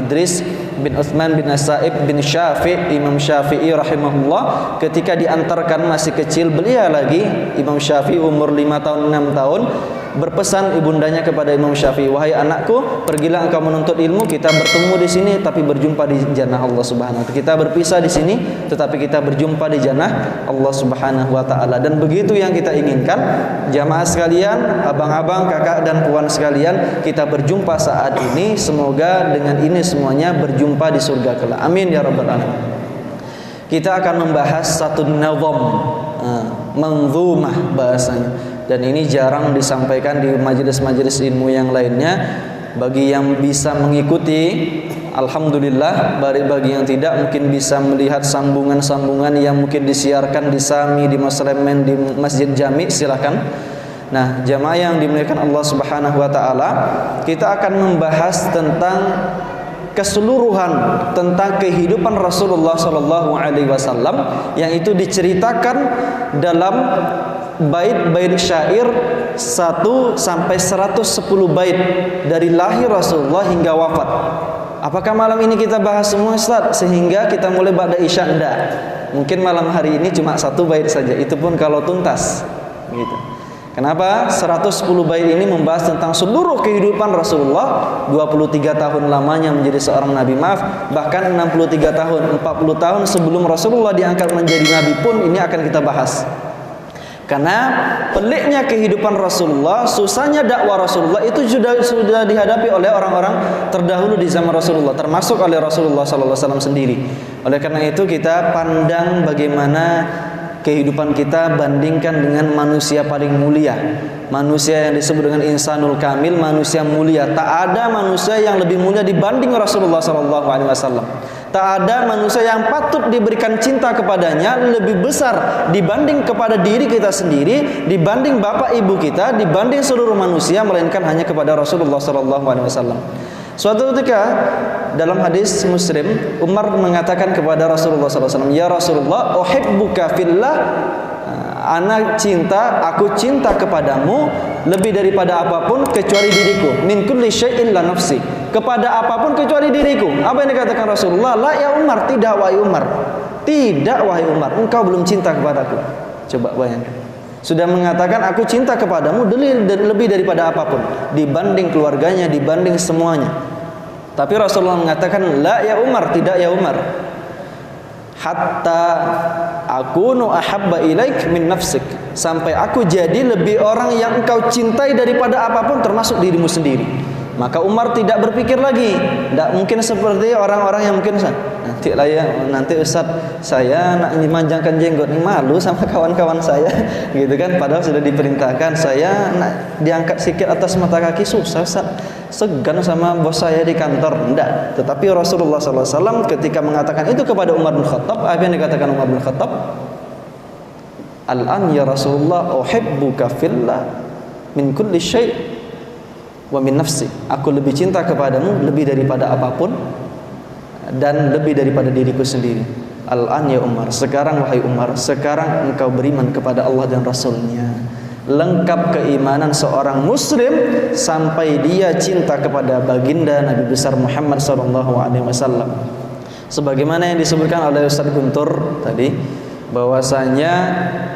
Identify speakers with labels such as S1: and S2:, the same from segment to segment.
S1: Idris bin Utsman bin As-Sa'ib bin Imam Syafi'i rahimahullah, ketika diantarkan masih kecil belia lagi, Imam Syafi'i umur 5 tahun 6 tahun, berpesan ibundanya kepada Imam Syafi'i, wahai anakku, pergilah engkau menuntut ilmu, kita bertemu di sini tapi berjumpa di jannah Allah Subhanahu wa taala. Kita berpisah di sini tetapi kita berjumpa di jannah Allah Subhanahu wa taala. Dan begitu yang kita inginkan, jamaah sekalian, abang-abang, kakak dan puan sekalian, kita berjumpa saat ini, semoga dengan ini semuanya berjumpa di surga kelak. Amin ya rabbal alamin. Kita akan membahas satu nazam, manzumah bahasanya. Dan ini jarang disampaikan di majelis-majelis ilmu yang lainnya. Bagi yang bisa mengikuti, alhamdulillah. Bagi yang tidak, mungkin bisa melihat sambungan-sambungan yang mungkin disiarkan di Sami, di Maslemen, di Masjid Jami, silakan. Nah, jamaah yang dimuliakan Allah Subhanahu wa taala, kita akan membahas tentang keseluruhan tentang kehidupan Rasulullah sallallahu alaihi wasallam yang itu diceritakan dalam bait-bait syair 1 sampai 110 bait dari lahir Rasulullah hingga wafat. Apakah malam ini kita bahas semua, Ustaz, sehingga kita mulai ba'da isya? Enggak. Mungkin malam hari ini cuma 1 bait saja, itu pun kalau tuntas gitu. Kenapa? 110 bait ini membahas tentang seluruh kehidupan Rasulullah, 23 tahun lamanya menjadi seorang nabi, bahkan 63 tahun, 40 tahun sebelum Rasulullah diangkat menjadi nabi pun ini akan kita bahas. Karena peliknya kehidupan Rasulullah, susahnya dakwah Rasulullah itu sudah dihadapi oleh orang-orang terdahulu di zaman Rasulullah, termasuk oleh Rasulullah sallallahu alaihi wasallam sendiri. Oleh karena itu kita pandang bagaimana kehidupan kita bandingkan dengan manusia paling mulia, manusia yang disebut dengan insanul kamil, manusia mulia. Tak ada manusia yang lebih mulia dibanding Rasulullah sallallahu alaihi wasallam. Tak ada manusia yang patut diberikan cinta kepadanya lebih besar dibanding kepada diri kita sendiri, dibanding bapak ibu kita, dibanding seluruh manusia, melainkan hanya kepada Rasulullah sallallahu alaihi wasallam. Suatu ketika dalam hadis Muslim, Umar mengatakan kepada Rasulullah SAW, ya Rasulullah, uhibbuka fillah, aku cinta kepadamu lebih daripada apapun kecuali diriku. Min kulli syai'in la nafsi, kepada apapun kecuali diriku. Apa yang dikatakan Rasulullah? La ya Umar, tidak wahai Umar, tidak wahai Umar, engkau belum cinta kepadaku. Coba bayangkan, sudah mengatakan aku cinta kepadamu lebih daripada apapun, dibanding keluarganya, dibanding semuanya. Tapi Rasulullah mengatakan, la ya Umar, tidak ya Umar, hatta akunu ahabba ilaik min nafsik, sampai aku jadi lebih orang yang engkau cintai daripada apapun termasuk dirimu sendiri. Maka Umar tidak berpikir lagi, tidak mungkin seperti orang-orang yang mungkin nanti Ustaz, saya nak dimanjangkan jenggot, malu sama kawan-kawan saya gitu kan, padahal sudah diperintahkan. Saya nak diangkat sikit atas mata kaki, susah Ustaz, segan sama bos saya di kantor. Tidak. Tetapi Rasulullah SAW ketika mengatakan itu kepada Umar bin Khattab, apa yang dikatakan Umar bin Khattab? Al-an ya Rasulullah, uhibbuka fillah min kulli syai' wa min nafsi, aku lebih cinta kepadamu lebih daripada apapun dan lebih daripada diriku sendiri. Al-an ya Umar, sekarang wahai Umar, sekarang engkau beriman kepada Allah dan Rasulnya. Lengkap keimanan seorang muslim sampai dia cinta kepada baginda Nabi besar Muhammad SAW. Sebagaimana yang disebutkan oleh Ustaz Guntur tadi, bahwasanya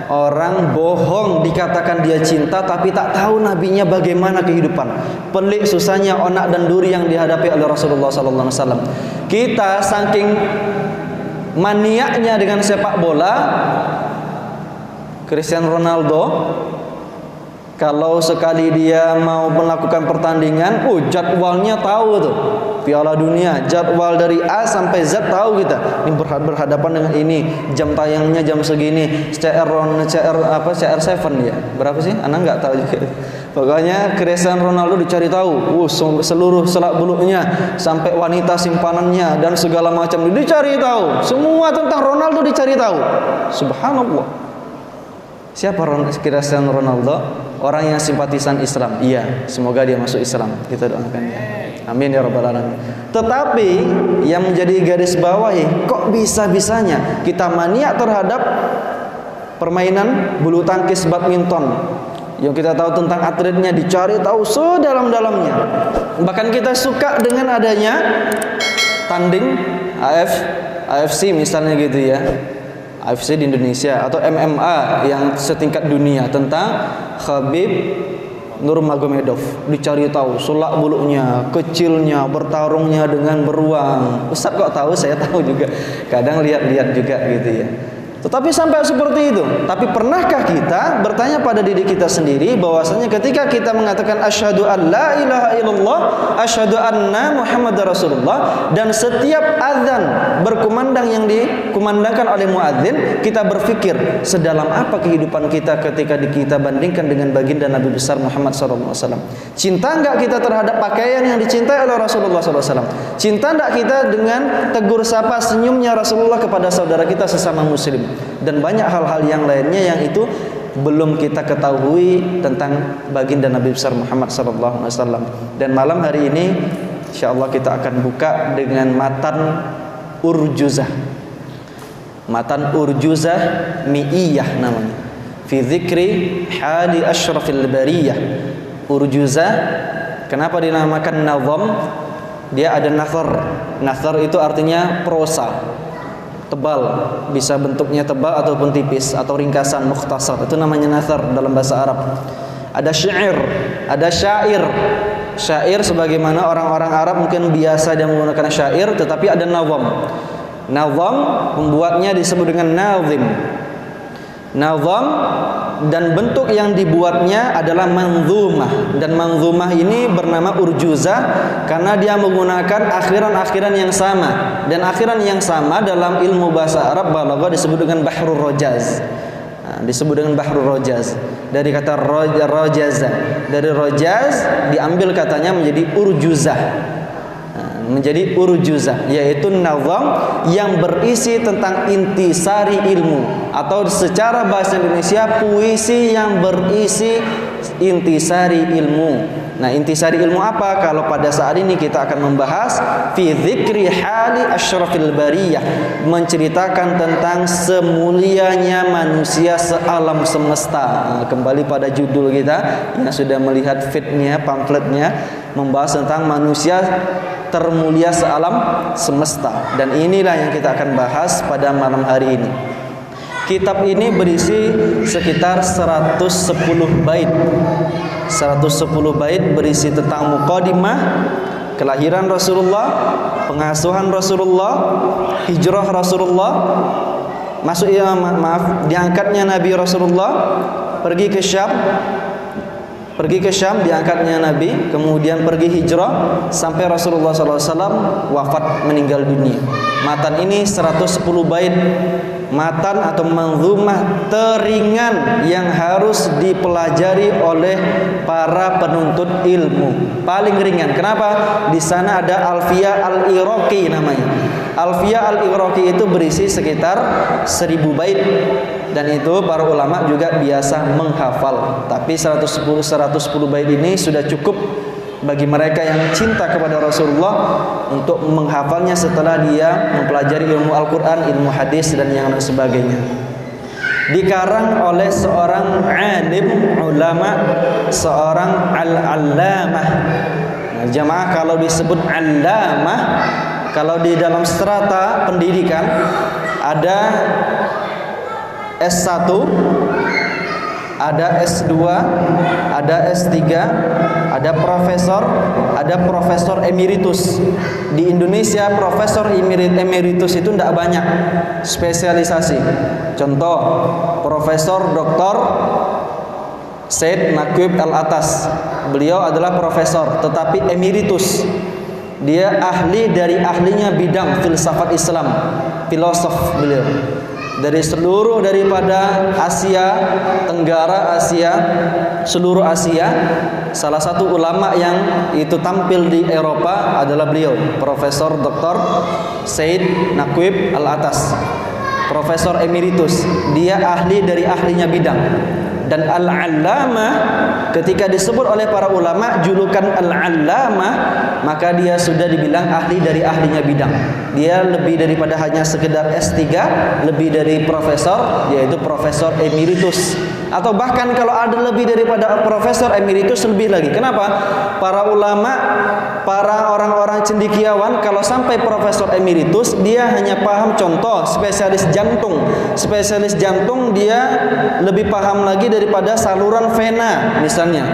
S1: orang bohong dikatakan dia cinta tapi tak tahu nabinya bagaimana kehidupan. Pelik susahnya onak dan duri yang dihadapi oleh Rasulullah SAW. Kita saking maniaknya dengan sepak bola, Cristiano Ronaldo kalau sekali dia mau melakukan pertandingan, jadwalnya tahu tuh. Piala Dunia, jadwal dari A sampai Z tahu kita. Ini berhadapan dengan ini, jam tayangnya jam segini, CR7 ya. Berapa sih? Anak enggak tahu juga. Pokoknya Cristiano Ronaldo dicari tahu, seluruh selak beluknya sampai wanita simpanannya dan segala macam dicari tahu. Semua tentang Ronaldo dicari tahu. Subhanallah. Siapa Cristiano Ronaldo? Orang yang simpatisan Islam. Iya, semoga dia masuk Islam. Kita doakan ya. Amin ya rabbal alamin. Tetapi yang menjadi garis bawahi, kok bisa-bisanya kita maniak terhadap permainan bulu tangkis badminton, Yang kita tahu tentang atletnya, dicari tahu sedalam-dalamnya. Bahkan kita suka dengan adanya tanding AFC misalnya gitu ya, AFC di Indonesia, atau MMA yang setingkat dunia tentang Khabib Nurmagomedov. Dicari tahu sulak buluknya, kecilnya, bertarungnya dengan beruang. Ustaz kok tahu? Saya tahu juga, kadang lihat-lihat juga gitu ya. Tetapi sampai seperti itu. Tapi pernahkah kita bertanya pada diri kita sendiri bahwasanya ketika kita mengatakan asyhadu an la ilaha illallah, asyhadu anna Muhammadar Rasulullah, dan setiap azan berkumandang yang dikumandangkan oleh muadzin, kita berpikir sedalam apa kehidupan kita ketika kita bandingkan dengan baginda Nabi besar Muhammad SAW. Cinta enggak kita terhadap pakaian yang dicintai oleh Rasulullah SAW? Cinta enggak kita dengan tegur sapa senyumnya Rasulullah kepada saudara kita sesama muslim? Dan banyak hal-hal yang lainnya yang itu belum kita ketahui tentang baginda Nabi besar Muhammad SAW. Dan malam hari ini insyaallah kita akan buka dengan matan urjuzah. Matan urjuzah mi'iyah namanya, fi dzikri hali asyrafil bariyah. Urjuzah kenapa dinamakan nazam? Dia ada nathar. Nathar itu artinya prosa, tebal, bisa bentuknya tebal ataupun tipis, atau ringkasan, mukhtasar. Itu namanya nathar dalam bahasa Arab. Ada syair, ada syair. Syair sebagaimana orang-orang Arab mungkin biasa dia menggunakan syair, tetapi ada nazam. Nazam pembuatnya disebut dengan nazim. Nazam dan bentuk yang dibuatnya adalah manzumah, dan manzumah ini bernama urjuzah karena dia menggunakan akhiran-akhiran yang sama, dan akhiran yang sama dalam ilmu bahasa Arab balaghah disebut dengan bahrul rajaz. Disebut dengan bahrul rajaz dari kata rajaza. Dari rajaz diambil katanya menjadi urjuzah. Menjadi urjuzah, yaitu nazam yang berisi tentang intisari ilmu, atau secara bahasa Indonesia puisi yang berisi intisari ilmu. Nah, intisari ilmu apa? Kalau pada saat ini kita akan membahas fi dzikri hali asyrafil bariyah, menceritakan tentang semulianya manusia sealam semesta. Nah, kembali pada judul kita yang sudah melihat feednya, pamfletnya, membahas tentang manusia termulia sealam semesta. Dan inilah yang kita akan bahas pada malam hari ini. Kitab ini berisi sekitar 110 bait. 110 bait berisi tentang muqaddimah, kelahiran Rasulullah, pengasuhan Rasulullah, hijrah Rasulullah, diangkatnya Nabi Rasulullah, pergi ke Syam diangkatnya Nabi, kemudian pergi hijrah sampai Rasulullah SAW wafat meninggal dunia. Matan ini 110 bait, matan atau manzumah teringan yang harus dipelajari oleh para penuntut ilmu. Paling ringan. Kenapa? Di sana ada Alfiyah Al-Iraqi namanya. Alfiyah Al-Iraqi itu berisi sekitar 1000 bait. Dan itu para ulama juga biasa menghafal. Tapi 110 bait ini sudah cukup bagi mereka yang cinta kepada Rasulullah untuk menghafalnya setelah dia mempelajari ilmu Al-Quran, ilmu hadis, dan yang sebagainya. Dikarang oleh seorang alim ulama, seorang al-allamah. Nah, jamaah, kalau disebut allamah, kalau di dalam strata pendidikan ada S1, ada S2, ada S3, ada profesor emeritus. Di Indonesia profesor emeritus itu tidak banyak spesialisasi. Contoh, Profesor Dr. Said Naqib Al-Atas. Beliau adalah profesor tetapi emeritus. Dia ahli dari ahlinya bidang filsafat Islam, filosof beliau. Dari seluruh daripada Asia Tenggara, seluruh Asia, salah satu ulama yang itu tampil di Eropa adalah beliau, Profesor Dr. Said Naqib Al-Atas, profesor emeritus. Dia ahli dari ahlinya bidang. Dan al-allamah, ketika disebut oleh para ulama julukan al-allamah, maka dia sudah dibilang ahli dari ahlinya bidang. Dia lebih daripada hanya sekedar S3, lebih dari profesor, yaitu profesor emeritus. Atau bahkan kalau ada lebih daripada profesor emeritus, lebih lagi. Kenapa? Para ulama, para orang-orang cendekiawan kalau sampai profesor emeritus, dia hanya paham, contoh spesialis jantung. Spesialis jantung dia lebih paham lagi daripada saluran vena misalnya.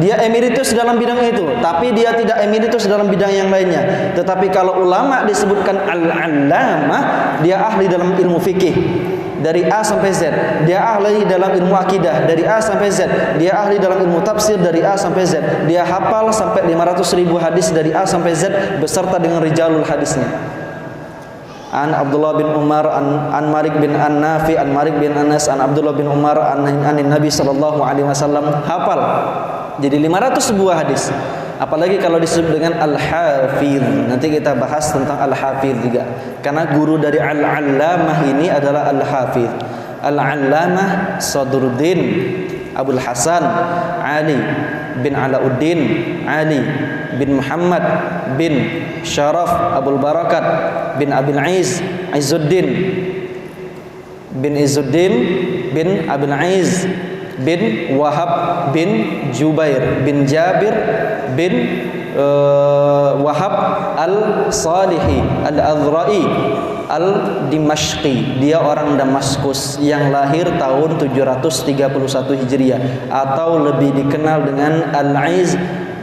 S1: Dia emeritus dalam bidang itu, tapi dia tidak emeritus dalam bidang yang lainnya. Tetapi kalau ulama disebutkan al-allamah, dia ahli dalam ilmu fikih dari A sampai Z. Dia ahli dalam ilmu akidah dari A sampai Z. Dia ahli dalam ilmu tafsir dari A sampai Z. Dia hafal sampai 500.000 hadis dari A sampai Z beserta dengan rijalul hadisnya. An Abdullah bin Umar, an Malik bin An-Nafi, an Malik bin Anas, an Abdullah bin Umar, an Nabi sallallahu alaihi wasallam, hafal. Jadi 500 buah hadis. Apalagi kalau disebut dengan al-hafiz. Nanti kita bahas tentang al-hafiz juga. Karena guru dari al-allamah ini adalah al-hafiz. Al-allamah Sadruddin Abul Hasan Ali bin Alauddin Ali bin Muhammad bin Syaraf Abul Barakat bin Abil Izzuddin bin Abil Aiz bin Wahab bin Jubair bin Jabir bin Wahab al-Salihi al-Azra'i al-Dimashqi. Dia orang Damaskus yang lahir tahun 731 Hijriah atau lebih dikenal dengan Al-Aiz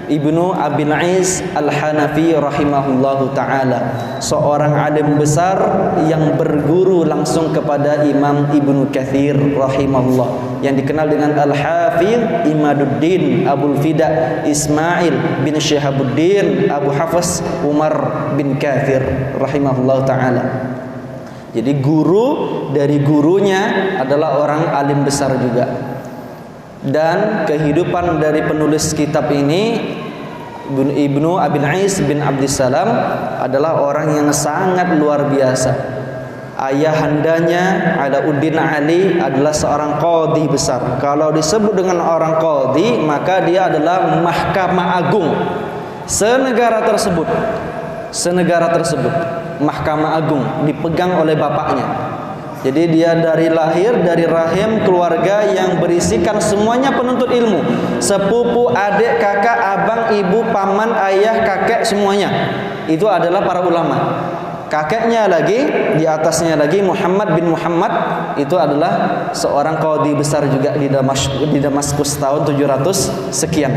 S1: Ibnu Abil Aiz Al-Hanafi rahimahullahu ta'ala, seorang alim besar yang berguru langsung kepada Imam Ibnu Katsir rahimahullah, yang dikenal dengan Al-Hafidh Imaduddin Abul Fida Ismail bin Syihabuddin Abu Hafs Umar bin Katsir rahimahullahu ta'ala. Jadi guru dari gurunya adalah orang alim besar juga. Dan kehidupan dari penulis kitab ini, Ibnu Abil Aiz bin Abdissalam, adalah orang yang sangat luar biasa. Ayahandanya Alauddin Ali adalah seorang qadhi besar. Kalau disebut dengan orang qadhi, maka dia adalah mahkamah agung senegara tersebut. Mahkamah agung dipegang oleh bapaknya. Jadi dia dari lahir, dari rahim keluarga yang berisikan semuanya penuntut ilmu. Sepupu, adik, kakak, abang, ibu, paman, ayah, kakek, semuanya itu adalah para ulama. Kakeknya lagi, di atasnya lagi Muhammad bin Muhammad, itu adalah seorang qadhi besar juga di Damaskus tahun 700 sekian.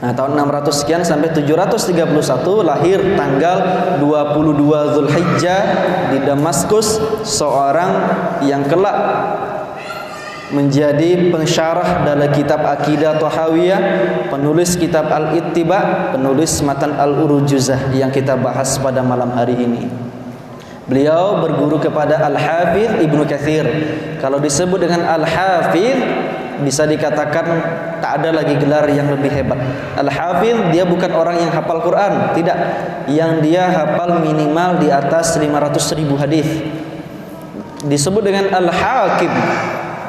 S1: Nah, tahun 600 sekian sampai 731 lahir tanggal 22 Zulhijjah di Damaskus, seorang yang kelak menjadi pensyarah dalam kitab Aqidah Thahawiyah, penulis kitab Al-Ittiba, penulis matan Al-Urujuzah yang kita bahas pada malam hari ini. Beliau berguru kepada Al-Hafidh Ibnu Katsir. Kalau disebut dengan Al-Hafidh, bisa dikatakan tak ada lagi gelar yang lebih hebat. Al-Hafidh, dia bukan orang yang hafal Quran, tidak. Yang dia hafal minimal di atas 500.000 hadis. Disebut dengan Al-Hakim.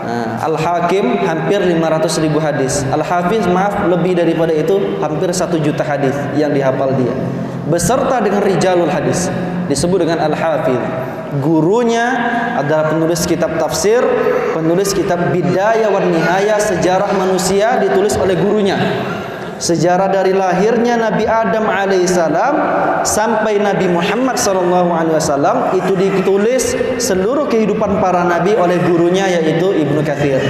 S1: Nah, Al-Hakim hampir 500.000 hadis. Al-Hafidh, maaf, lebih daripada itu, hampir 1 juta hadis yang dihafal dia, beserta dengan rijalul hadis. Disebut dengan Al-Hafidh. Gurunya adalah penulis kitab tafsir, penulis kitab Bidayah wan Nihayah, sejarah manusia, ditulis oleh gurunya. Sejarah dari lahirnya Nabi Adam alaihissalam sampai Nabi Muhammad sallallahu alaihi wasallam itu ditulis seluruh kehidupan para nabi oleh gurunya, yaitu Ibnu Katsir.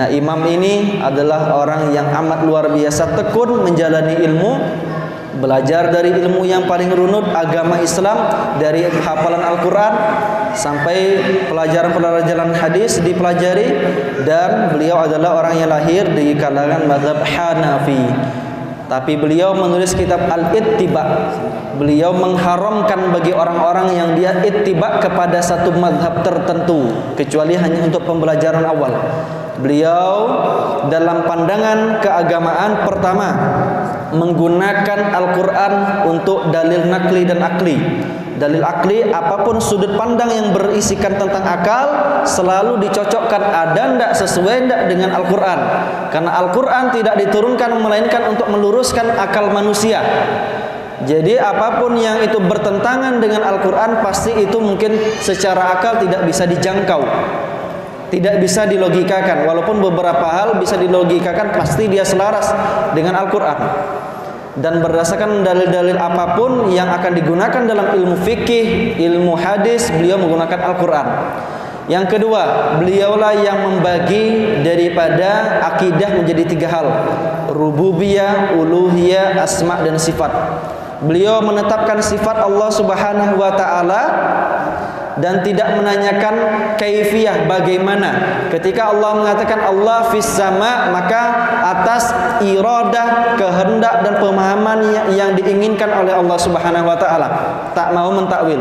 S1: Nah, imam ini adalah orang yang amat luar biasa tekun menjalani ilmu, belajar dari ilmu yang paling runut agama Islam, dari hafalan Al-Quran sampai pelajaran hadis dipelajari. Dan beliau adalah orang yang lahir di kalangan mazhab Hanafi, tapi beliau menulis kitab Al-Ittiba. Beliau mengharamkan bagi orang-orang yang dia ittiba kepada satu mazhab tertentu, kecuali hanya untuk pembelajaran awal. Beliau dalam pandangan keagamaan, pertama, menggunakan Al-Quran untuk dalil nakli dan akli. Dalil akli, apapun sudut pandang yang berisikan tentang akal, selalu dicocokkan ada ndak, sesuai ndak dengan Al-Quran. Karena Al-Quran tidak diturunkan melainkan untuk meluruskan akal manusia. Jadi apapun yang itu bertentangan dengan Al-Quran, pasti itu mungkin secara akal tidak bisa dijangkau, tidak bisa dilogikakan. Walaupun beberapa hal bisa dilogikakan, pasti dia selaras dengan Al-Quran. Dan berdasarkan dalil-dalil apapun yang akan digunakan dalam ilmu fikih, ilmu hadis, beliau menggunakan Al-Quran. Yang kedua, beliaulah yang membagi daripada akidah menjadi 3 hal: rububiyah, uluhiyah, asma dan sifat. Beliau menetapkan sifat Allah Subhanahu wa taala dan tidak menanyakan kaifiyah bagaimana. Ketika Allah mengatakan Allah fis sama, maka atas iradah, kehendak dan pemahaman yang diinginkan oleh Allah Subhanahu wa taala. Tak mau mentakwil.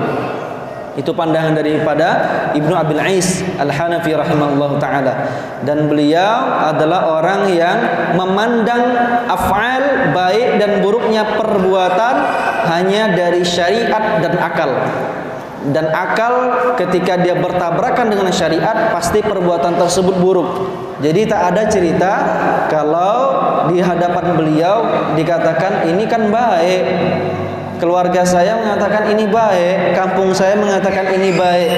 S1: Itu pandangan daripada Ibnu Abil Ais Al-Hanafi rahimahullah ta'ala. Dan beliau adalah orang yang memandang af'al, baik dan buruknya perbuatan, hanya dari syariat dan akal. Dan akal ketika dia bertabrakan dengan syariat, pasti perbuatan tersebut buruk. Jadi tak ada cerita kalau di hadapan beliau dikatakan ini kan baik, keluarga saya mengatakan ini baik, kampung saya mengatakan ini baik.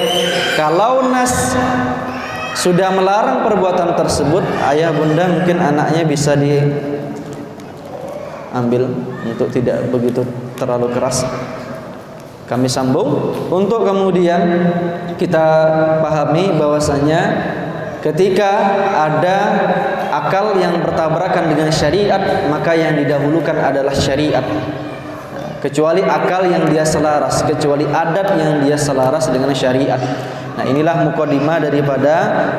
S1: Kalau nas sudah melarang perbuatan tersebut, ayah bunda mungkin anaknya bisa diambil untuk tidak begitu terlalu keras. Kami sambung untuk kemudian kita pahami bahwasanya ketika ada akal yang bertabrakan dengan syariat, maka yang didahulukan adalah syariat. Kecuali akal yang dia selaras, kecuali adat yang dia selaras dengan syariat. Nah, inilah mukadimah daripada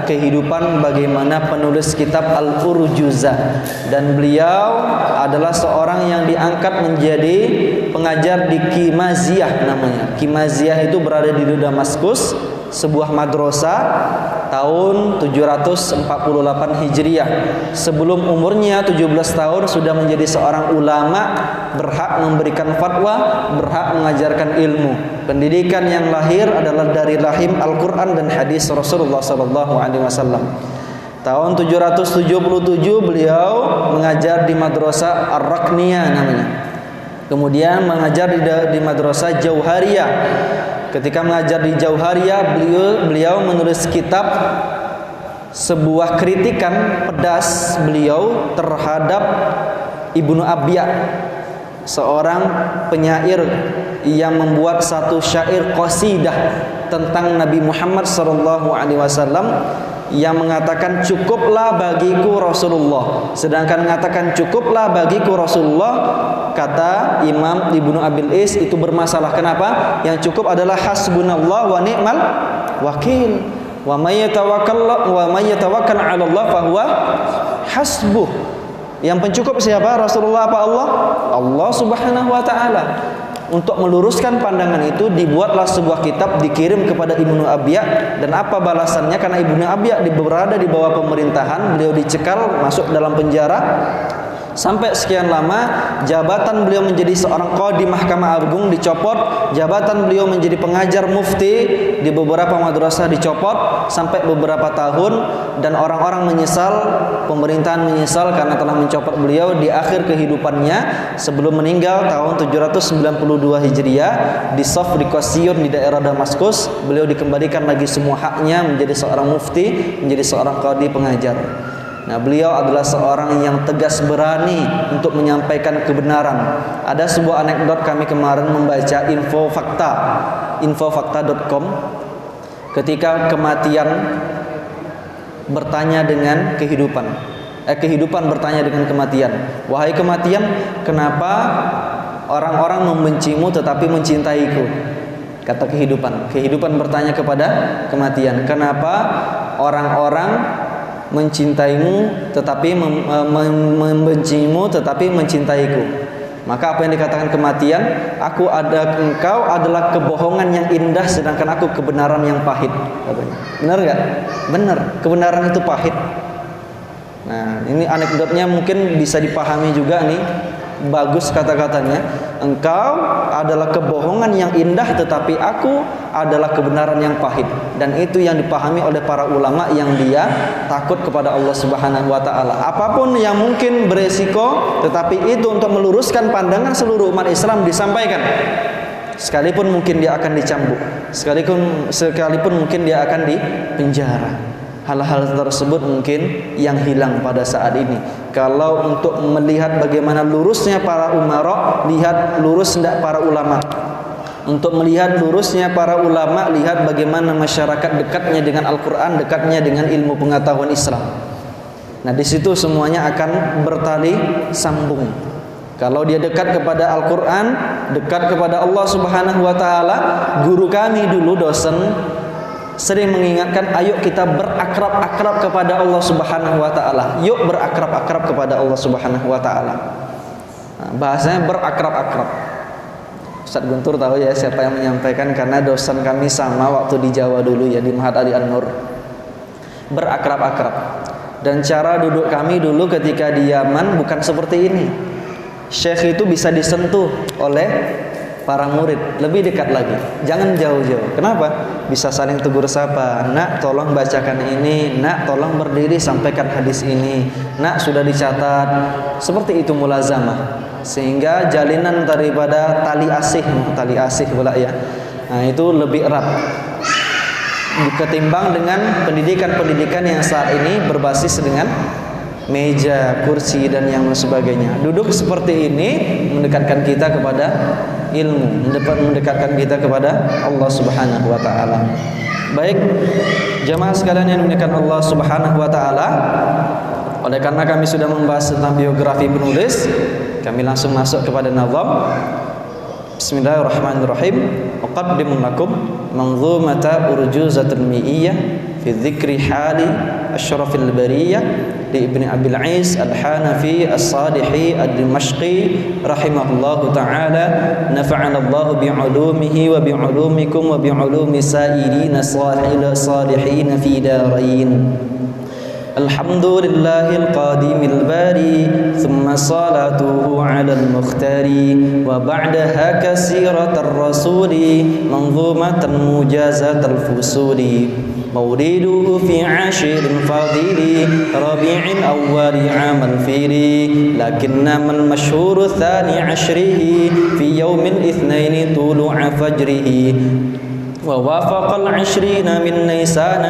S1: kehidupan bagaimana penulis kitab Al-Urjuzah. Dan beliau adalah seorang yang diangkat menjadi pengajar di Kimaziyah namanya. Kimaziyah itu berada di Damaskus, sebuah madrasah, tahun 748 Hijriah. Sebelum umurnya 17 tahun sudah menjadi seorang ulama, berhak memberikan fatwa, berhak mengajarkan ilmu. Pendidikan yang lahir adalah dari rahim Al-Quran dan hadis Rasulullah SAW. Tahun 777 beliau mengajar di madrasah Ar-Rakniyah namanya. Kemudian mengajar di madrasah Jauhariyah. Ketika mengajar di Jauhariyah, beliau menulis kitab, sebuah kritikan pedas beliau terhadap Ibnu Abya, seorang penyair yang membuat satu syair qasidah tentang Nabi Muhammad SAW yang mengatakan cukuplah bagiku Rasulullah. Sedangkan mengatakan cukuplah bagiku Rasulullah, kata Imam Ibnu Abil Is, itu bermasalah. Kenapa? Yang cukup adalah hasbunallah wa ni'mal wakil. Wa may yatawakkal 'ala Allah fahuwa hasbuh. Yang pencukup siapa? Rasulullah apa Allah? Allah Subhanahu wa taala. Untuk meluruskan pandangan itu dibuatlah sebuah kitab, dikirim kepada Ibnu Abya. Dan apa balasannya? Karena Ibnu Abya berada di bawah pemerintahan, beliau dicekal, masuk dalam penjara sampai sekian lama. Jabatan beliau menjadi seorang qadhi Mahkamah Agung dicopot, jabatan beliau menjadi pengajar mufti di beberapa madrasah dicopot sampai beberapa tahun. Dan orang-orang menyesal, pemerintahan menyesal karena telah mencopot beliau di akhir kehidupannya. Sebelum meninggal tahun 792 Hijriah di Sof di Qasyun di daerah Damaskus, beliau dikembalikan lagi semua haknya menjadi seorang mufti, menjadi seorang qadhi pengajar. Nah, beliau adalah seorang yang tegas, berani untuk menyampaikan kebenaran. Ada sebuah anekdot, kami kemarin membaca infofakta.com, ketika kematian bertanya dengan kehidupan. Kehidupan bertanya dengan kematian. Wahai kematian, kenapa orang-orang membencimu tetapi mencintaiku? Kata kehidupan. Kehidupan bertanya kepada kematian, kenapa orang-orang mencintaimu tetapi membencimu tetapi mencintaiku? Maka apa yang dikatakan kematian? Engkau adalah kebohongan yang indah, sedangkan aku kebenaran yang pahit. Benar nggak? Benar. Kebenaran itu pahit. Nah, ini anekdotnya mungkin bisa dipahami juga nih. bagus kata-katanya, engkau adalah kebohongan yang indah, tetapi aku adalah kebenaran yang pahit. Dan itu yang dipahami oleh para ulama yang dia takut kepada Allah Subhanahu wa taala. Apapun yang mungkin beresiko, tetapi itu untuk meluruskan pandangan seluruh umat Islam disampaikan. Sekalipun mungkin dia akan dicambuk, sekalipun mungkin dia akan dipenjara. Hal-hal tersebut mungkin yang hilang pada saat ini. Kalau untuk melihat bagaimana lurusnya para umara, lihat lurus tidak para ulama. Untuk melihat lurusnya para ulama, lihat bagaimana masyarakat dekatnya dengan Al-Quran, dekatnya dengan ilmu pengetahuan Islam. Nah, di situ semuanya akan bertali sambung. Kalau dia dekat kepada Al-Quran, dekat kepada Allah Subhanahu wa taala, guru kami dulu, dosen, sering mengingatkan, ayo kita berakrab-akrab kepada Allah Subhanahu wa taala. Yuk berakrab-akrab kepada Allah Subhanahu wa taala. Nah, bahasanya berakrab-akrab. Ustaz Guntur tahu ya siapa yang menyampaikan, karena dosen kami sama waktu di Jawa dulu ya, di Mahat Ali An-Nur. Berakrab-akrab. Dan cara duduk kami dulu ketika di Yaman bukan seperti ini. Syekh itu bisa disentuh oleh para murid, lebih dekat lagi, jangan jauh-jauh. Kenapa? Bisa saling tegur sapa, nak tolong bacakan ini, nak tolong berdiri sampaikan hadis ini, nak sudah dicatat. Seperti itu mulazamah, sehingga jalinan daripada tali asih pula ya, nah itu lebih erat ketimbang dengan pendidikan-pendidikan yang saat ini berbasis dengan meja, kursi dan yang sebagainya. Duduk seperti ini mendekatkan kita kepada ilmu, mendekatkan kita kepada Allah Subhanahu wa taala. Baik, jamaah sekalian yang dimuliakan Allah Subhanahu wa taala, oleh karena kami sudah membahas tentang biografi penulis, kami langsung masuk kepada nazam. Bismillahirrahmanirrahim. Uqaddimu lakum manzumata urjuzatun mi'iyah fi dzikri hali asyrafil bariyah di Ibni Abil Ais Al-Hanafi As-Sadihi Ad-Dimashqi rahimahullahu ta'ala. Nafa'ana Allahu bi'ulumihi wa bi'ulumikum wa bi'ulumi sa'irina salihin fi darain. Alhamdulillahil qadimil bari, thumma salatuhu ala al-mukhtari, wa ba'daha kasiratar rasuli, manzumatan mujazatal fusuli. Mauliduhu fi ashirin fadili, rabi'in awwali amal fili, lakinnamal mashhuru thani ashrihi, fi yawmin ithnaini tulu'a fajrihi. ووافق العشرين من نيسان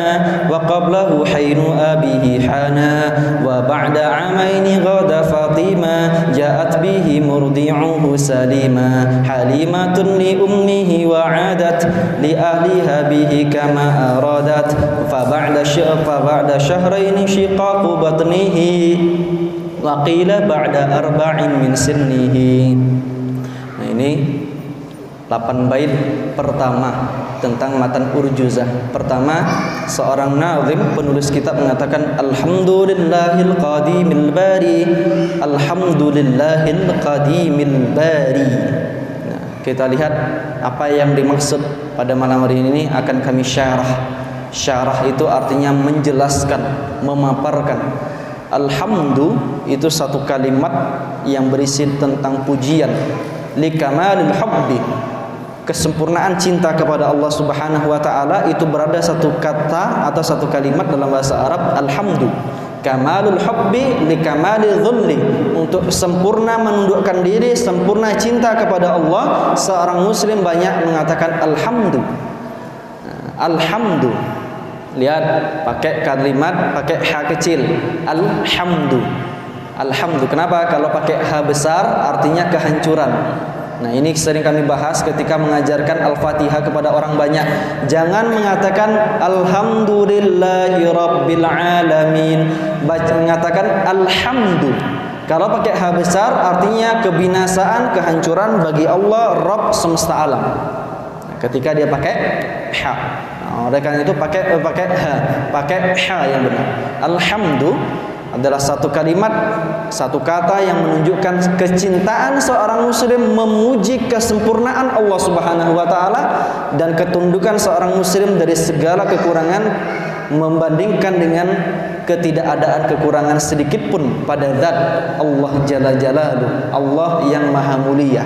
S1: وقبله حين أبيه حانا وبعد عامين غاد فاطمة جاءت به مرضعه سليما حليمة لأمه وعادت لأهلها به كما أرادت فبعد شهرين شقاق بطنه وقيل بعد 4 من سنه. Nah, ini 8 bait pertama tentang matan urjuzah. Pertama, seorang nazim penulis kitab mengatakan alhamdulillahil qadimil bari, alhamdulillahil qadimil bari. Nah, kita lihat apa yang dimaksud pada malam hari ini akan kami syarah. Syarah itu artinya menjelaskan, memaparkan. Alhamdu itu satu kalimat yang berisi tentang pujian, likamalil hubbi, kesempurnaan cinta kepada Allah Subhanahu wa taala. Itu berada satu kata atau satu kalimat dalam bahasa Arab, alhamdu. Kamalul hubbi likamalil dhulli, untuk sempurna menundukkan diri, sempurna cinta kepada Allah. Seorang muslim banyak mengatakan alhamdu. Alhamdu. Lihat, pakai kalimat, pakai ha kecil, alhamdu. Alhamdu. Kenapa? Kalau pakai ha besar artinya kehancuran. Nah, ini sering kami bahas ketika mengajarkan Al-Fatihah kepada orang banyak. Jangan mengatakan alhamdulillahi rabbil alamin, mengatakan alhamdu. Kalau pakai ha besar artinya kebinasaan, kehancuran bagi Allah Rabb semesta alam. Nah, ketika dia pakai ha, oleh karena itu pakai ha yang benar. Alhamdu adalah satu kalimat, satu kata yang menunjukkan kecintaan seorang muslim memuji kesempurnaan Allah Subhanahu wa taala dan ketundukan seorang muslim dari segala kekurangan membandingkan dengan ketidakadaan kekurangan sedikit pun pada zat Allah Jalla Jalaluhu, Allah yang maha mulia.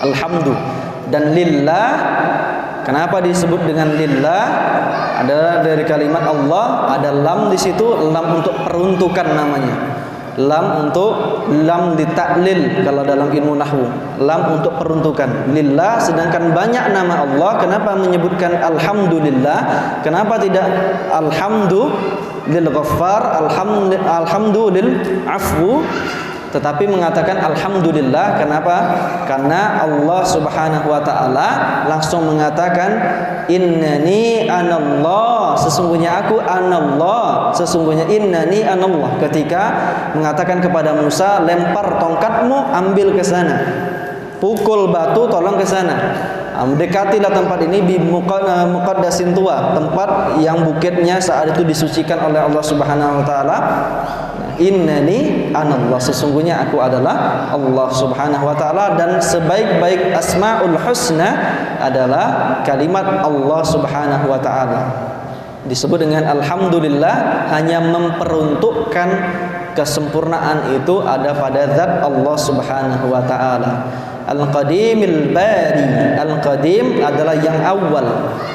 S1: Alhamdu. Dan lillah, kenapa disebut dengan lillah? Adalah dari kalimat Allah, ada lam di situ, lam untuk peruntukan namanya. Lam untuk lam ditaklil kalau dalam ilmu nahwu, lam untuk peruntukan. Lillah, sedangkan banyak nama Allah, kenapa menyebutkan alhamdulillah? Kenapa tidak alhamdu lil ghaffar, alhamdu lil afwu, tetapi mengatakan alhamdulillah? Kenapa? Karena Allah Subhanahu wa taala langsung mengatakan innani anallah, sesungguhnya aku anallah, sesungguhnya innani anallah, ketika mengatakan kepada Musa, lempar tongkatmu, ambil ke sana, pukul batu, tolong ke sana, mendekatilah tempat ini bi muqaddasin tua, tempat yang bukitnya saat itu disucikan oleh Allah Subhanahu wa taala. Innani anallah, sesungguhnya aku adalah Allah Subhanahu wa taala. Dan sebaik-baik asmaul husna adalah kalimat Allah Subhanahu wa taala. Disebut dengan alhamdulillah, hanya memperuntukkan kesempurnaan itu ada pada zat Allah Subhanahu wa taala. Al-Qadimil Bari, Al-Qadim adalah yang awal.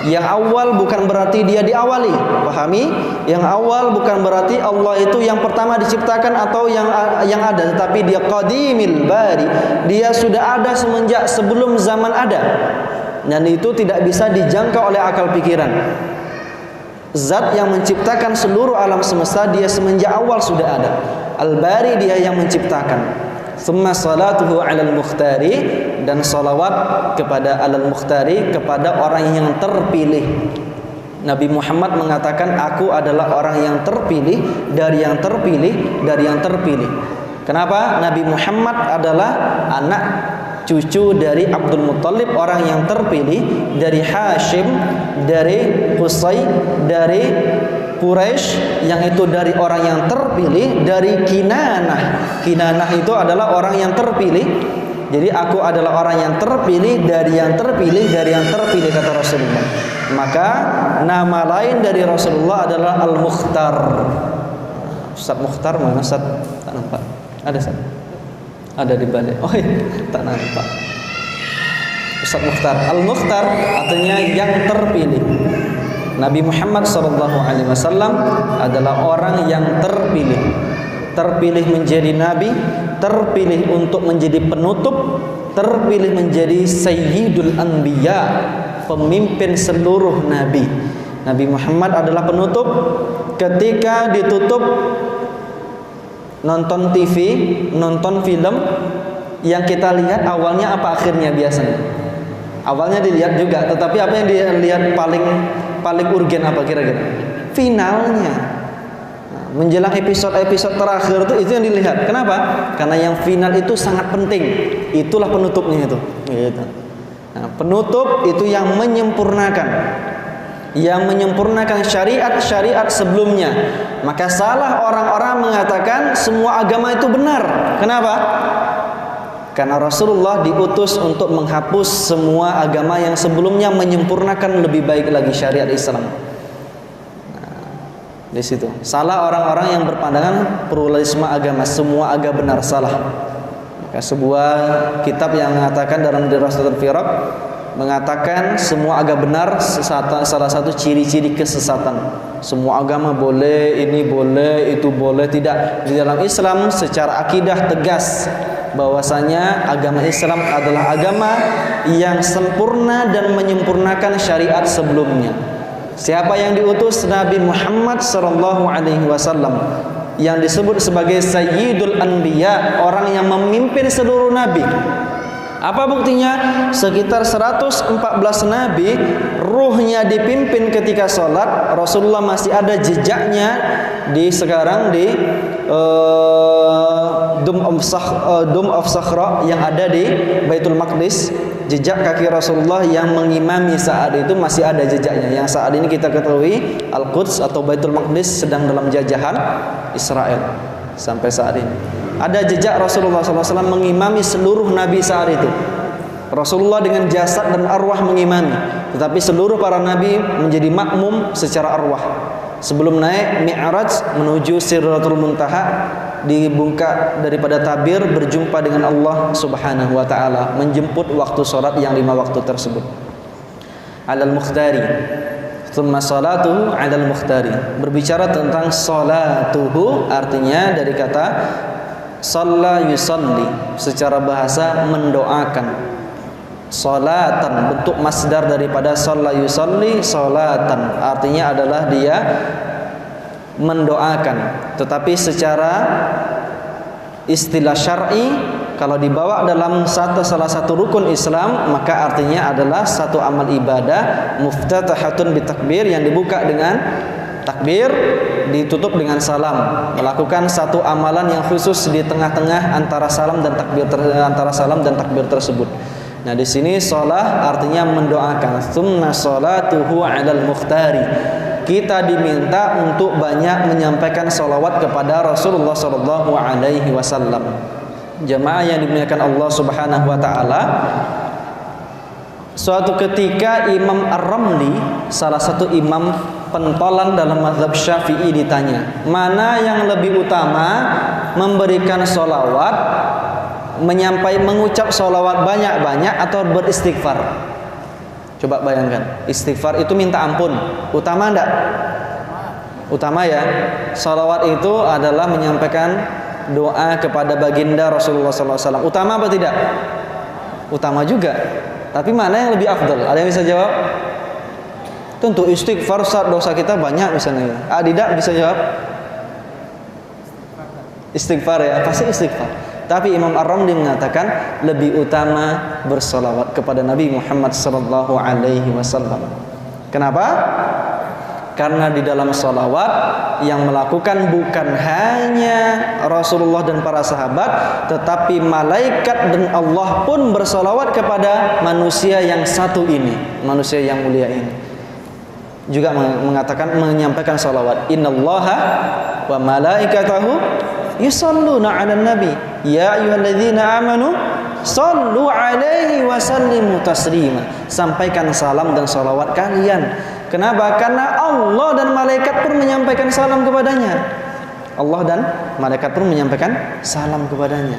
S1: Yang awal bukan berarti dia diawali, pahami? Yang awal bukan berarti Allah itu yang pertama diciptakan atau yang ada, tetapi dia Qadimil Bari, dia sudah ada semenjak sebelum zaman ada, dan itu tidak bisa dijangkau oleh akal pikiran. Zat yang menciptakan seluruh alam semesta, dia semenjak awal sudah ada. Al-Bari, dia yang menciptakan. Summa salatuhu alal mukhtari, dan salawat kepada alal mukhtari, kepada orang yang terpilih. Nabi Muhammad mengatakan, aku adalah orang yang terpilih dari yang terpilih dari yang terpilih. Kenapa? Nabi Muhammad adalah anak cucu dari Abdul Muttalib, orang yang terpilih dari Hashim, dari Qusay, dari Quraisy, yang itu dari orang yang terpilih dari Kinanah. Kinanah itu adalah orang yang terpilih. Jadi aku adalah orang yang terpilih dari yang terpilih dari yang terpilih, kata Rasulullah. Maka nama lain dari Rasulullah adalah Al-Mukhtar. Ustaz Mukhtar mana Ustaz? Tak nampak. Ada Ustaz? Ada di balik. Oh iya, tak nampak. Ustaz Mukhtar. Al-Mukhtar artinya yang terpilih. Nabi Muhammad SAW adalah orang yang terpilih. Terpilih menjadi nabi, terpilih untuk menjadi penutup, terpilih menjadi Sayyidul Anbiya, pemimpin seluruh nabi. Nabi Muhammad adalah penutup. Ketika ditutup nonton TV, nonton film, yang kita lihat awalnya apa akhirnya biasanya? Awalnya dilihat juga, tetapi apa yang dilihat paling urgen apa kira-kira? Finalnya. Nah, menjelang episode terakhir itu yang dilihat. Kenapa? Karena yang final itu sangat penting. Itulah penutupnya itu. Gitu. Nah, penutup itu yang menyempurnakan. Yang menyempurnakan syariat-syariat sebelumnya. Maka salah orang-orang mengatakan semua agama itu benar. Kenapa? Karena Rasulullah diutus untuk menghapus semua agama yang sebelumnya, menyempurnakan lebih baik lagi syariat Islam. Nah, di situ salah orang-orang yang berpandangan pluralisme agama, semua agama benar, salah. Maka sebuah kitab yang mengatakan dalam Dirasatul Firaq mengatakan semua agama benar, salah satu ciri-ciri kesesatan. Semua agama boleh, ini boleh, itu boleh. Tidak. Di dalam Islam secara akidah tegas bahwasanya agama Islam adalah agama yang sempurna dan menyempurnakan syariat sebelumnya. Siapa yang diutus? Nabi Muhammad SAW, yang disebut sebagai Sayyidul Anbiya, orang yang memimpin seluruh nabi. Apa buktinya? Sekitar 114 nabi ruhnya dipimpin ketika sholat. Rasulullah masih ada jejaknya di sekarang di Dome of Sakhra yang ada di Baitul Maqdis. Jejak kaki Rasulullah yang mengimami saat itu masih ada jejaknya. Yang saat ini kita ketahui Al-Quds atau Baitul Maqdis sedang dalam jajahan Israel sampai saat ini. Ada jejak Rasulullah SAW mengimami seluruh nabi saat itu. Rasulullah dengan jasad dan arwah mengimami, tetapi seluruh para nabi menjadi makmum secara arwah. Sebelum naik Mi'raj menuju Sidratul Muntaha, dibuka daripada tabir berjumpa dengan Allah Subhanahu wa taala, menjemput waktu salat yang 5 waktu tersebut. Alal mukhtari, thumma salatuhu alal mukhtari. Berbicara tentang salatuhu artinya dari kata shalla yusalli, secara bahasa mendoakan. Salatan bentuk masdar daripada shalla yusalli, salatan artinya adalah dia mendoakan. Tetapi secara istilah syar'i, kalau dibawa dalam salah satu rukun Islam, maka artinya adalah satu amal ibadah muftatahatun bitakbir, yang dibuka dengan takbir, ditutup dengan salam, melakukan satu amalan yang khusus di tengah-tengah antara salam dan takbir tersebut. Nah, di sini shalah artinya mendoakan. Tsumma salatuhu 'alal mukhtari. Kita diminta untuk banyak menyampaikan salawat kepada Rasulullah sallallahu alaihi wasallam. Jemaah yang dimuliakan Allah Subhanahu wa taala, suatu ketika Imam Ar-Ramli, salah satu imam pentolan dalam mazhab Syafi'i, ditanya, mana yang lebih utama, memberikan sholawat, mengucap sholawat banyak-banyak, atau beristighfar? Coba bayangkan, istighfar itu minta ampun, utama enggak? Utama ya. Sholawat itu adalah menyampaikan doa kepada baginda Rasulullah SAW. Utama apa tidak? Utama juga. Tapi mana yang lebih afdal? Ada yang bisa jawab? Tentu istighfar, saat dosa kita banyak misalnya. Tidak bisa jawab? Istighfar ya, pasti istighfar. Tapi Imam Ar-Ramli mengatakan lebih utama bersolawat kepada Nabi Muhammad sallallahu alaihi wasallam. Kenapa? Karena di dalam solawat yang melakukan bukan hanya Rasulullah dan para sahabat, tetapi malaikat dan Allah pun bersolawat kepada manusia yang satu ini, manusia yang mulia ini. Juga menyampaikan solawat. Innallaha wa malaikatahu yusalluna 'alan nabi ya ayyuhalladzina amanu sallu 'alaihi wa sallimu taslima. Sampaikan salam dan salawat kalian. Kenapa? Karena Allah dan malaikat pun menyampaikan salam kepadanya. Allah dan malaikat pun menyampaikan salam kepadanya.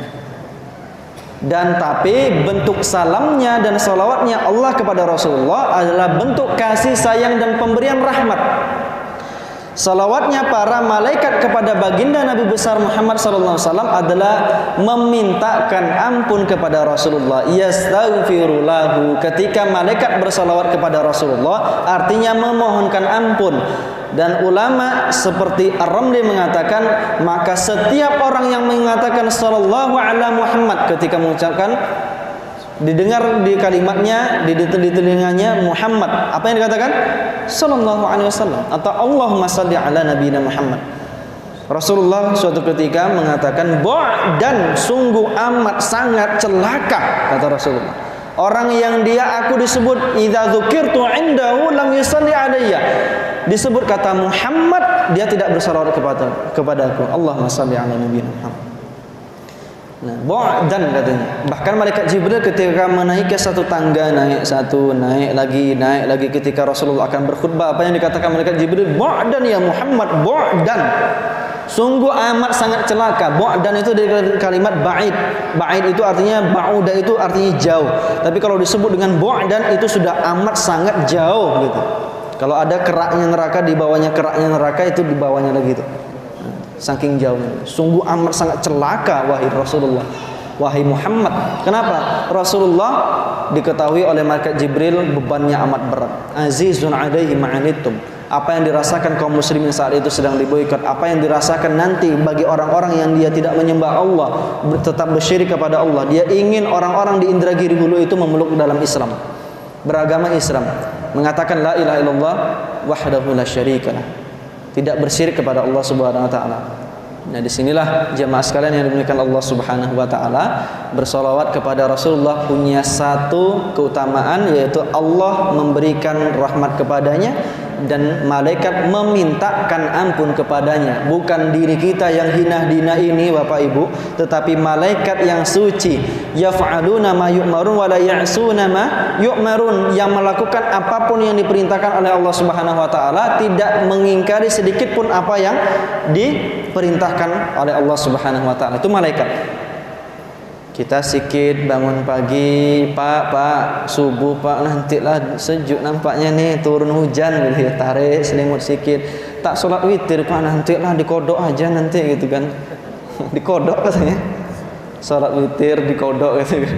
S1: Dan tapi bentuk salamnya dan salawatnya Allah kepada Rasulullah adalah bentuk kasih sayang dan pemberian rahmat. Salawatnya para malaikat kepada baginda Nabi besar Muhammad sallallahu alaihi wasallam adalah memintakan ampun kepada Rasulullah. Yastaghfiru lahu. Ketika malaikat bersalawat kepada Rasulullah, artinya memohonkan ampun. Dan ulama seperti Ar-Ramli mengatakan, maka setiap orang yang mengatakan sallallahu ala Muhammad ketika mengucapkan, didengar di kalimatnya, di telinganya Muhammad, apa yang dikatakan? Sallallahu alaihi wasallam, atau Allahumma salli ala nabiyina Muhammad. Rasulullah suatu ketika mengatakan, dan sungguh amat sangat celaka, kata Rasulullah, orang yang aku disebut idza dzukirtu indahu lam yusalli alayya, disebut kata Muhammad, dia tidak bersalawat kepadaku. Allahumma salli ala nabiyina Muhammad. Nah, dan katanya, bahkan malaikat Jibril ketika menaiki satu tangga, naik lagi ketika Rasulullah akan berkhutbah, apa yang dikatakan malaikat Jibril? Dan ya Muhammad, dan sungguh amat sangat celaka. Dan itu dari kalimat ba'id. Ba'id itu artinya, ba'uda itu artinya jauh. Tapi kalau disebut dengan dan itu sudah amat sangat jauh gitu. Kalau ada keraknya neraka, di bawahnya keraknya neraka, itu di bawahnya lagi itu. Saking jauhnya. Sungguh amat sangat celaka wahai Rasulullah, wahai Muhammad. Kenapa? Rasulullah diketahui oleh malaikat Jibril bebannya amat berat. Azizun alaihi ma'anittum. Apa yang dirasakan kaum muslimin saat itu sedang diboikot, apa yang dirasakan nanti bagi orang-orang yang dia tidak menyembah Allah, tetap bersyirik kepada Allah. Dia ingin orang-orang di Indragiri Hulu itu memeluk dalam Islam, beragama Islam, mengatakan la ilaha illallah wahdahu la syarikalah, tidak bersyirik kepada Allah Subhanahu wa taala. Nah, disinilah jemaah sekalian yang dimuliakan Allah Subhanahu wa taala, bersolawat kepada Rasulullah punya satu keutamaan, yaitu Allah memberikan rahmat kepadanya dan malaikat memintakan ampun kepadanya. Bukan diri kita yang hina dina ini Bapak Ibu, tetapi malaikat yang suci, yaf'aluna ma yu'marun wa la ya'suna ma yu'marun, yang melakukan apapun yang diperintahkan oleh Allah Subhanahu wa taala, tidak mengingkari sedikit pun apa yang diperintahkan oleh Allah Subhanahu wa taala. Itu malaikat. Kita sikit bangun pagi, Pak, subuh Pak, nantilah sejuk nampaknya nih, turun hujan gitu ya, tarik selimut sikit. Tak sholat witir Pak, nantilah dikodok aja nanti gitu kan. Dikodok katanya. Sholat witir dikodok gitu kan.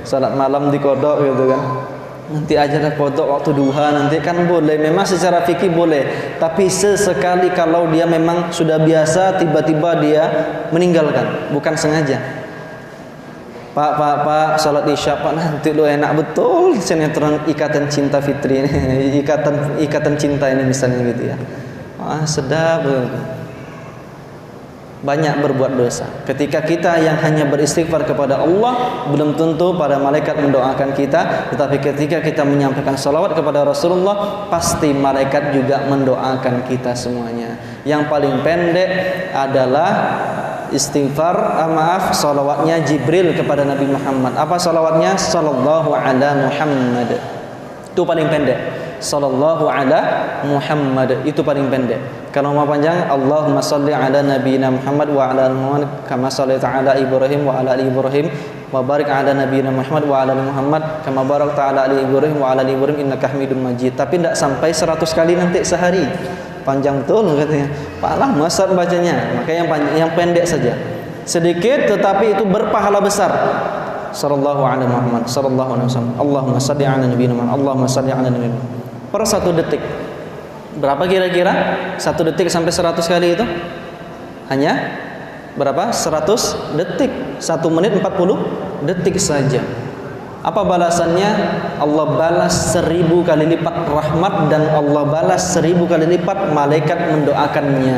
S1: Sholat malam dikodok gitu kan. Nanti aja dah kodok waktu duha nanti kan boleh. Memang secara fikih boleh, tapi sesekali kalau dia memang sudah biasa, tiba-tiba dia meninggalkan, bukan sengaja. Pak, salat isya Pak, nanti lu enak betul sinetron Ikatan Cinta Fitri ini, ikatan cinta ini misalnya gitu ya. Sedap. Banyak berbuat dosa. Ketika kita yang hanya beristighfar kepada Allah, belum tentu para malaikat mendoakan kita, tetapi ketika kita menyampaikan salawat kepada Rasulullah, pasti malaikat juga mendoakan kita semuanya. Yang paling pendek adalah istighfar, salawatnya Jibril kepada Nabi Muhammad. Apa salawatnya? Sallallahu ala Muhammad. Itu paling pendek. Sallallahu ala Muhammad, itu paling pendek. Kalau mau panjang, Allahumma salli ala nabiyina Muhammad wa ala Muhammad kama sallaita ala Ibrahim wa ala ali Ibrahim wa barik ala nabiyina Muhammad wa ala Muhammad kama barakta ala ali Ibrahim wa ala ali Ibrahim innaka Hamidum Majid. Tapi tidak sampai 100 kali nanti sehari. Panjang betul katanya. Palah masad bacanya. Maka yang pendek saja. Sedikit tetapi itu berpahala besar. Sallallahu alaihi Muhammad, sallallahu alaihi wasallam. Allahumma salli ala nabiyina Muhammad, Allahumma salli ala nabiyina Muhammad. Per 1 detik. Berapa kira-kira? 1 detik sampai 100 kali itu? Hanya berapa? 100 detik. 1 menit 40 detik saja. Apa balasannya? Allah balas 1000 kali lipat rahmat, dan Allah balas 1000 kali lipat malaikat mendoakannya.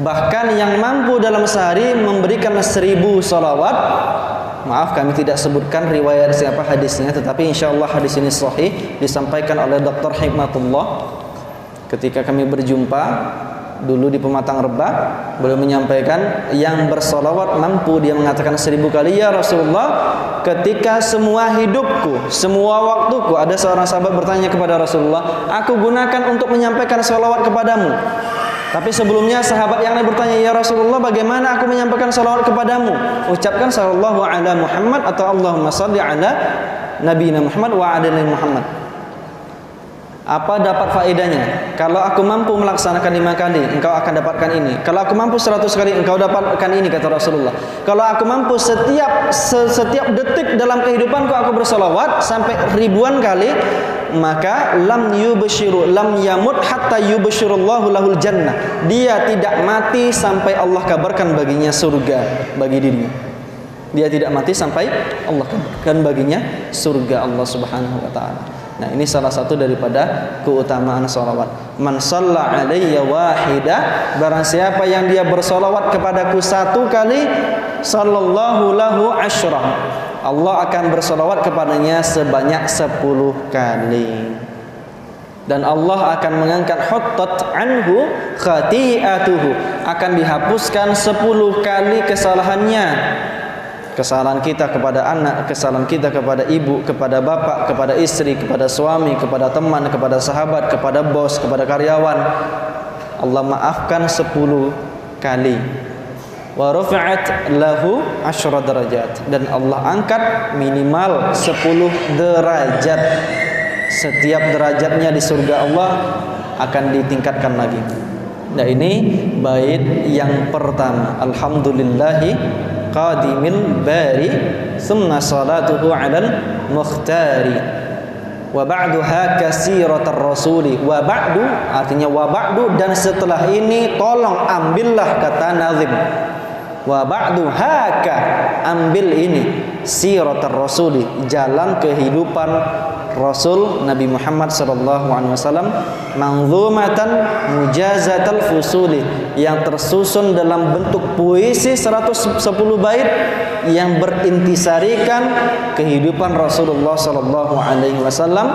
S1: Bahkan yang mampu dalam sehari memberikan 1000 salawat. Maaf, kami tidak sebutkan riwayat siapa hadisnya, tetapi insyaallah hadis ini sahih, disampaikan oleh Dr. Hikmatullah ketika kami berjumpa dulu di Pematang Rebah. Beliau menyampaikan yang bersolawat mampu, dia mengatakan 1000 kali, ya Rasulullah, ketika semua hidupku, semua waktuku. Ada seorang sahabat bertanya kepada Rasulullah, aku gunakan untuk menyampaikan solawat kepadamu. Tapi sebelumnya sahabat yang lain bertanya, ya Rasulullah, bagaimana aku menyampaikan salawat kepadamu? Ucapkan sallallahu ala Muhammad atau Allahumma salli ala nabiyina Muhammad wa ala ali Muhammad. Apa dapat faedahnya? Kalau aku mampu melaksanakan 5 kali, engkau akan dapatkan ini. Kalau aku mampu 100 kali, engkau dapatkan ini, kata Rasulullah. Kalau aku mampu setiap detik dalam kehidupanku aku bersalawat sampai ribuan kali, maka lam yamut hatta yubsyirullahu lahul jannah. Dia tidak mati sampai Allah kabarkan baginya surga bagi dirinya. Dia tidak mati sampai Allah kabarkan baginya surga Allah Subhanahu wa taala. Nah, ini salah satu daripada keutamaan salawat. Man shalla alayya wahidah, barang siapa yang dia bersalawat kepadaku 1 kali, sallallahu lahu asyrah, Allah akan bersalawat kepadanya sebanyak 10 kali. Dan Allah akan mengangkat huttat anhu khati'atuhu, akan dihapuskan 10 kali kesalahannya. Kesalahan kita kepada anak, kesalahan kita kepada ibu, kepada bapak, kepada istri, kepada suami, kepada teman, kepada sahabat, kepada bos, kepada karyawan, Allah maafkan 10 kali. Wa rafa'at lahu 10 derajat, dan Allah angkat minimal 10 derajat. Setiap derajatnya di surga Allah akan ditingkatkan lagi. Nah, ini bait yang pertama. Alhamdulillahi qadimil bari summa salatuhu 'alal mukhtari wa ba'duha kasiratar rasuli. Wa ba'du artinya wa ba'du, dan setelah ini tolong ambillah, kata nazim. Wa ba'du haka, ambil ini, siratar rasuli, jalan kehidupan Rasul Nabi Muhammad sallallahu alaihi wasallam, manzumatan mujazatal fusuli, yang tersusun dalam bentuk puisi 110 bait yang berintisarikan kehidupan Rasulullah sallallahu alaihi wasallam,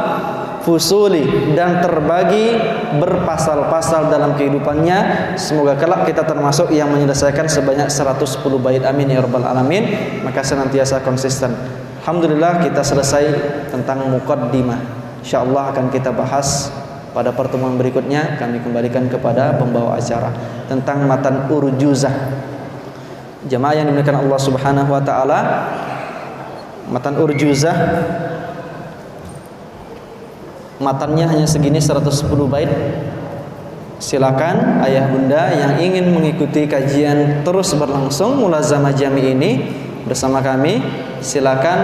S1: fusuli, dan terbagi berpasal-pasal dalam kehidupannya. Semoga kelak kita termasuk yang menyelesaikan sebanyak 110 bait, amin ya rabbal alamin. Maka senantiasa konsisten. Alhamdulillah kita selesai tentang muqaddimah. Insyaallah akan kita bahas pada pertemuan berikutnya. Kami kembalikan kepada pembawa acara tentang matan urjuzah. Jamaah yang dimuliakan Allah Subhanahu wa taala, matan urjuzah matannya hanya segini 110 bait. Silakan ayah bunda yang ingin mengikuti kajian terus berlangsung mulazamah jami ini bersama kami, silakan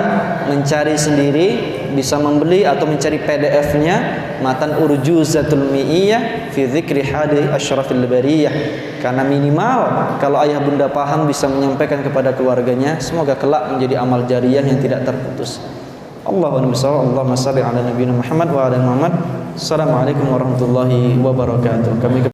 S1: mencari sendiri, bisa membeli atau mencari PDF-nya matan urjuzatul mi'iyah fi dzikri hadi asyrafil bariyah. Karena minimal kalau ayah bunda paham bisa menyampaikan kepada keluarganya, semoga kelak menjadi amal jariyah yang tidak terputus. Allahumma shalli ala nabiyina Muhammad wa ala Muhammad. Assalamualaikum warahmatullahi wabarakatuh. Kami